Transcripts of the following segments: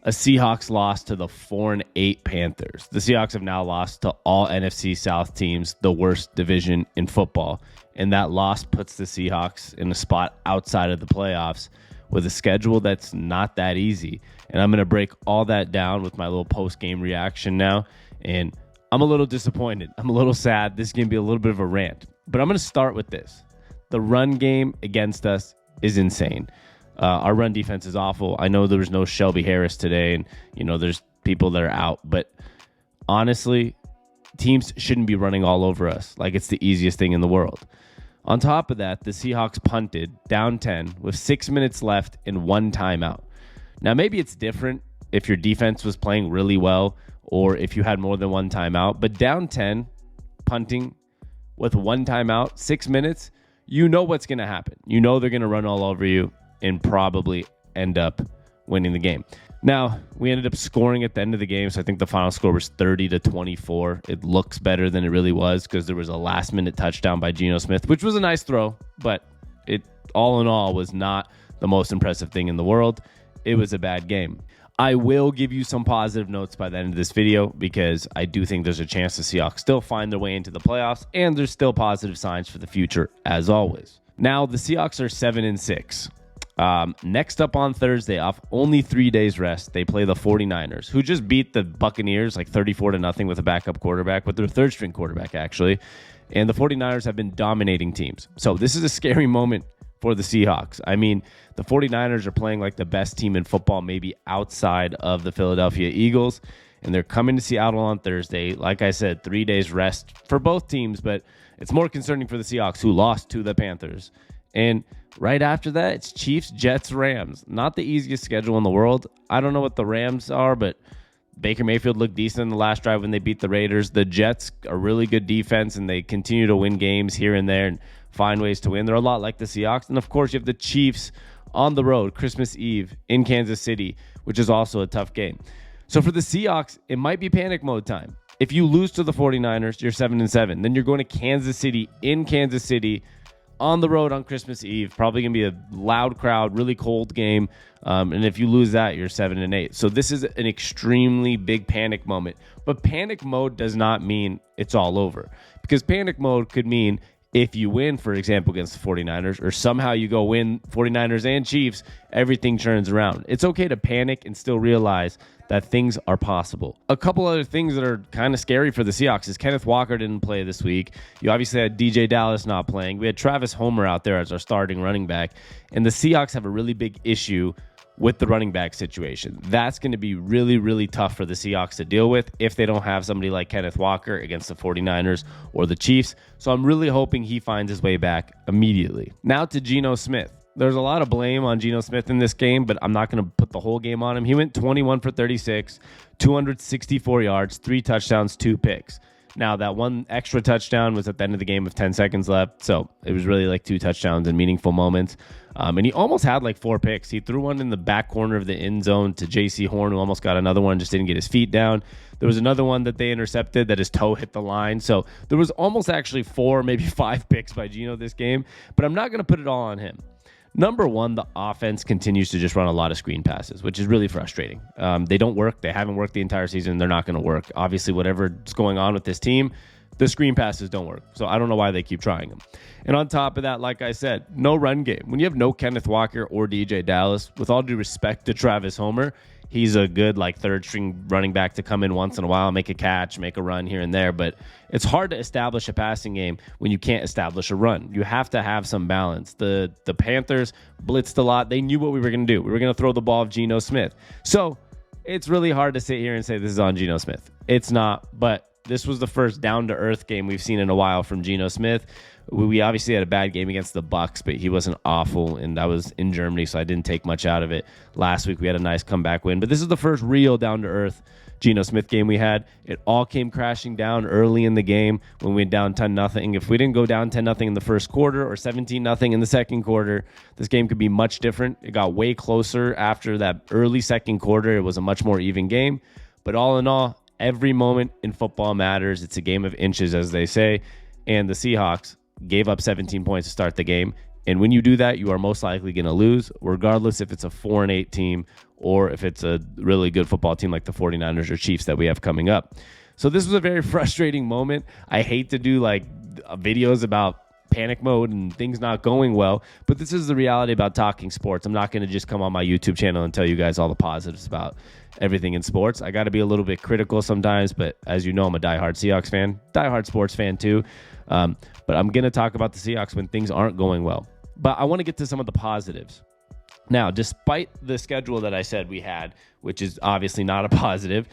A Seahawks loss to the 4-8 Panthers. The Seahawks have now lost to all NFC South teams, the worst division in football. And that loss puts the Seahawks in a spot outside of the playoffs with a schedule that's not that easy. And I'm going to break all that down with my little post-game reaction now. And I'm a little disappointed. I'm a little sad. This is going to be a little bit of a rant. But I'm going to start with this. The run game against us is insane. Our run defense is awful. I know there was no Shelby Harris today, and there's people that are out. But honestly, teams shouldn't be running all over us like it's the easiest thing in the world. On top of that, the Seahawks punted down 10 with 6 minutes left and 1 timeout. Now, maybe it's different if your defense was playing really well or if you had more than 1 timeout. But down 10, punting with 1 timeout, 6 minutes, you know what's going to happen. You know they're going to run all over you and probably end up winning the game. Now, we ended up scoring at the end of the game, so I think the final score was 30-24. It looks better than it really was because there was a last-minute touchdown by Geno Smith, which was a nice throw, but it all in all was not the most impressive thing in the world. It was a bad game. I will give you some positive notes by the end of this video because I do think there's a chance the Seahawks still find their way into the playoffs, and there's still positive signs for the future, as always. Now, the Seahawks are 7-6. Next up on Thursday, off only 3 days rest, they play the 49ers, who just beat the Buccaneers like 34-0 with a backup quarterback, with their third string quarterback, actually. And the 49ers have been dominating teams. So this is a scary moment for the Seahawks. I mean, the 49ers are playing like the best team in football, maybe outside of the Philadelphia Eagles. And they're coming to Seattle on Thursday. Like I said, 3 days rest for both teams, but it's more concerning for the Seahawks, who lost to the Panthers. And right after that, it's Chiefs, Jets, Rams. Not the easiest schedule in the world. I don't know what the Rams are, but Baker Mayfield looked decent in the last drive when they beat the Raiders. The Jets are really good defense, and they continue to win games here and there and find ways to win. They're a lot like the Seahawks. And, of course, you have the Chiefs on the road, Christmas Eve in Kansas City, which is also a tough game. So for the Seahawks, it might be panic mode time. If you lose to the 49ers, you're 7-7. Then you're going to Kansas City in Kansas City, on the road on Christmas Eve. Probably going to be a loud crowd, really cold game. And if you lose that, you're 7-8. So this is an extremely big panic moment. But panic mode does not mean it's all over. Because panic mode could mean if you win, for example, against the 49ers, or somehow you go win 49ers and Chiefs, everything turns around. It's okay to panic and still realize that things are possible. A couple other things that are kind of scary for the Seahawks is Kenneth Walker didn't play this week. You obviously had DJ Dallas not playing. We had Travis Homer out there as our starting running back. And the Seahawks have a really big issue with the running back situation. That's going to be really, really tough for the Seahawks to deal with if they don't have somebody like Kenneth Walker against the 49ers or the Chiefs. So I'm really hoping he finds his way back immediately. Now to Geno Smith. There's a lot of blame on Geno Smith in this game, but I'm not going to put the whole game on him. He went 21 for 36, 264 yards, 3 touchdowns, 2 picks. Now, that one extra touchdown was at the end of the game with 10 seconds left, so it was really like 2 touchdowns in meaningful moments. And he almost had like 4 picks. He threw one in the back corner of the end zone to J.C. Horn, who almost got another one, just didn't get his feet down. There was another one that they intercepted that his toe hit the line. So there was almost actually 4, maybe 5 picks by Geno this game, but I'm not going to put it all on him. Number one, the offense continues to just run a lot of screen passes, which is really frustrating. They don't work. They haven't worked the entire season. They're not going to work. Obviously, whatever's going on with this team, the screen passes don't work. So I don't know why they keep trying them. And on top of that, like I said, no run game. When you have no Kenneth Walker or DJ Dallas, with all due respect to Travis Homer, he's a good like third string running back to come in once in a while, make a catch, make a run here and there. But it's hard to establish a passing game when you can't establish a run. You have to have some balance. The Panthers blitzed a lot. They knew what we were going to do. We were going to throw the ball of Geno Smith. So it's really hard to sit here and say this is on Geno Smith. It's not, but this was the first down-to-earth game we've seen in a while from Geno Smith. We obviously had a bad game against the Bucs, but he wasn't awful, and that was in Germany, so I didn't take much out of it. Last week we had a nice comeback win, but this is the first real down-to-earth Geno Smith game we had. It all came crashing down early in the game when we went down 10-0. If we didn't go down 10-0 in the first quarter or 17-0 in the second quarter, this game could be much different. It got way closer after that early second quarter. It was a much more even game, but all in all, every moment in football matters. It's a game of inches, as they say, and the Seahawks gave up 17 points to start the game, And when you do that, you are most likely going to lose, regardless if it's a 4-8 team or if it's a really good football team like the 49ers or Chiefs that we have coming up. So this was a very frustrating moment. I hate to do like videos about panic mode and things not going well, but this is the reality about talking sports. I'm not going to just come on my YouTube channel and tell you guys all the positives about everything in sports. I got to be a little bit critical sometimes, but as you know, I'm a diehard Seahawks fan, diehard sports fan too. But I'm going to talk about the Seahawks when things aren't going well. But I want to get to some of the positives. Now, despite the schedule that I said we had, which is obviously not a positive,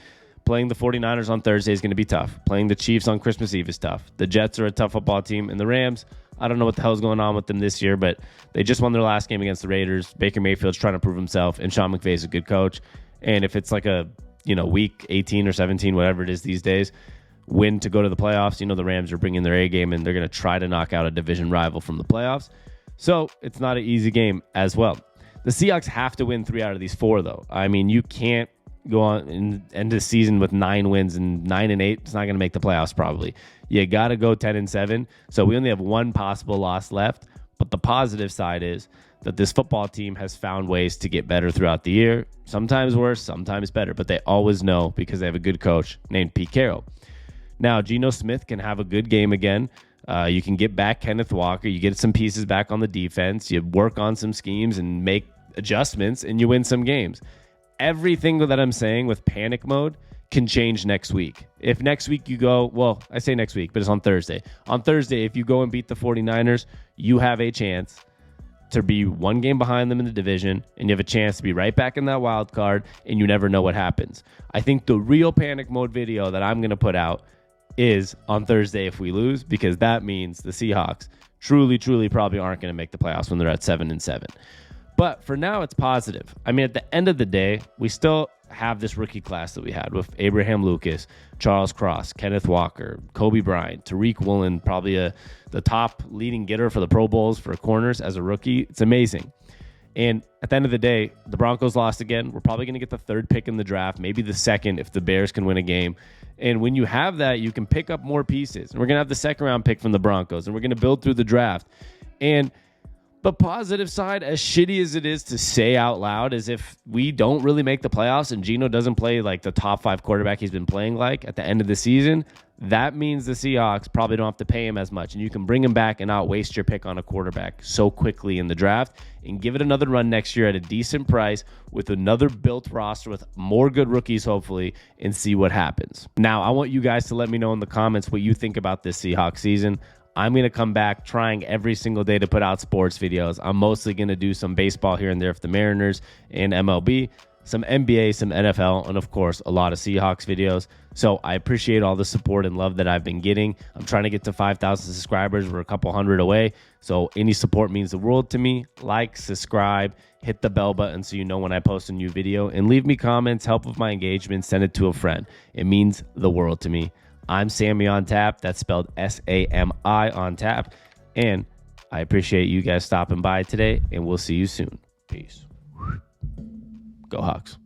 playing the 49ers on Thursday is going to be tough. Playing the Chiefs on Christmas Eve is tough. The Jets are a tough football team, and the Rams, I don't know what the hell is going on with them this year, but they just won their last game against the Raiders. Baker Mayfield's trying to prove himself, and Sean McVay is a good coach. And if it's like a week 18 or 17, whatever it is these days, win to go to the playoffs, the Rams are bringing their A game, and they're going to try to knock out a division rival from the playoffs. So it's not an easy game as well. The Seahawks have to win 3 out of these 4, though. I mean, you can't go on and end the season with 9 wins and 9-8. It's not going to make the playoffs probably. You got to go 10-7. So we only have 1 possible loss left. But the positive side is that this football team has found ways to get better throughout the year. Sometimes worse, sometimes better. But they always know because they have a good coach named Pete Carroll. Now, Geno Smith can have a good game again. You can get back Kenneth Walker. You get some pieces back on the defense. You work on some schemes and make adjustments, and you win some games. Everything that I'm saying with panic mode can change next week. If next week you go, well, I say next week, but it's on Thursday. On Thursday, if you go and beat the 49ers, you have a chance to be 1 game behind them in the division, and you have a chance to be right back in that wild card, and you never know what happens. I think the real panic mode video that I'm going to put out is on Thursday if we lose, because that means the Seahawks truly probably aren't going to make the playoffs when they're at 7-7. But for now, it's positive. I mean, at the end of the day, we still have this rookie class that we had with Abraham Lucas, Charles Cross, Kenneth Walker, Kobe Bryant, Tariq Woolen, probably the top leading getter for the Pro Bowls for corners as a rookie. It's amazing. And at the end of the day, the Broncos lost again. We're probably going to get the 3rd pick in the draft, maybe the 2nd if the Bears can win a game. And when you have that, you can pick up more pieces. And we're going to have the 2nd round pick from the Broncos, and we're going to build through the draft. And the positive side, as shitty as it is to say out loud, is if we don't really make the playoffs and Geno doesn't play like the top 5 quarterback he's been playing like at the end of the season, that means the Seahawks probably don't have to pay him as much. And you can bring him back and not waste your pick on a quarterback so quickly in the draft and give it another run next year at a decent price with another built roster with more good rookies, hopefully, and see what happens. Now, I want you guys to let me know in the comments what you think about this Seahawks season. I'm going to come back trying every single day to put out sports videos. I'm mostly going to do some baseball here and there for the Mariners and MLB, some NBA, some NFL, and of course, a lot of Seahawks videos. So I appreciate all the support and love that I've been getting. I'm trying to get to 5,000 subscribers. We're a couple hundred away. So any support means the world to me. Like, subscribe, hit the bell button so you know when I post a new video, and leave me comments, help with my engagement, send it to a friend. It means the world to me. I'm Sammy on Tap. That's spelled S-A-M-I on Tap. And I appreciate you guys stopping by today, and we'll see you soon. Peace. Go Hawks.